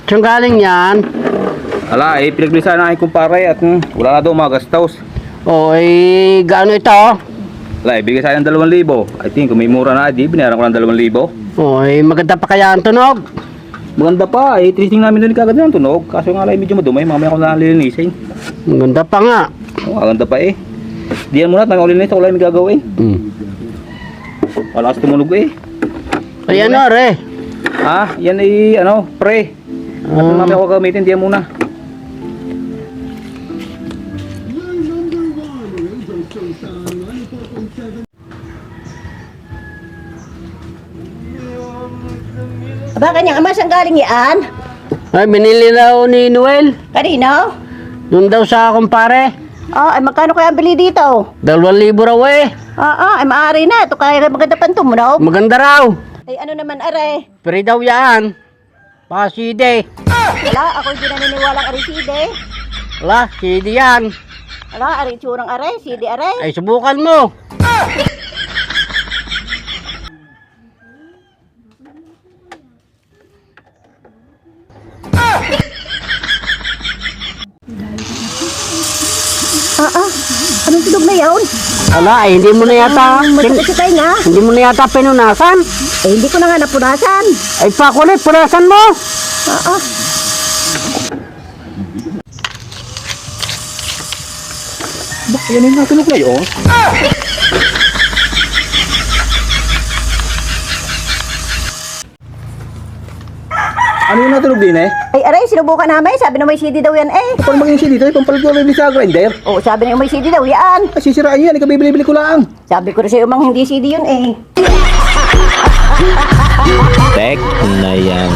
Saan galing yan? Ala, pinaglisan na aking kumpare at wala na daw mga gastos. O, gaano ito? Ala, ibigay sa akin ng 2,000. I think kung may mura na, di, binayaran ko ng 2,000. O, maganda pa kaya ang tunog? Maganda pa, tracing namin doon kagad ng tunog. Kaso nga lang, medyo madumay, mamaya ko na lilinisin. Maganda pa nga. Maganda pa Diyan muna, tayo ulit nito, wala yung gagawin. Wala kasi tumunog Ay, ano, re? Yan pre. At mamaya ko gamitin, diyan muna. Aba, kanyang ama, saan galing yan? Ay, binili daw ni Noel. Kanino? Doon daw sa kumpare. Ay magkano kaya ang bili dito? 2,000 raw Ay maaari na. Ito kaya maganda pang tumunog. Maganda raw. Ay ano naman, are? Free daw yan. Baka CD. Wala, ako hindi naniniwalang are CD. Wala, CD yan. Wala, are itsurang are, CD are. Ay, subukan mo. Anong tunog na yun? Wala, hindi mo na yata. Matikasitay nga. Hindi mo na yata pinunasan. Hindi ko na nga napunasan. Ay, pakulit, punasan mo. Yan yung natunog ngayon. Ano yung natunog din Ay aray, sinubukan namin. Sabi na may CD daw yan Kung maging CD dito, pampalit ko rin sa grinder. Oo, sabi na may CD daw yan. Ay, sisiraan yan, ikabibili-bili ko lang. Sabi ko rin sa'yo, mang hindi CD yun Tek na yan.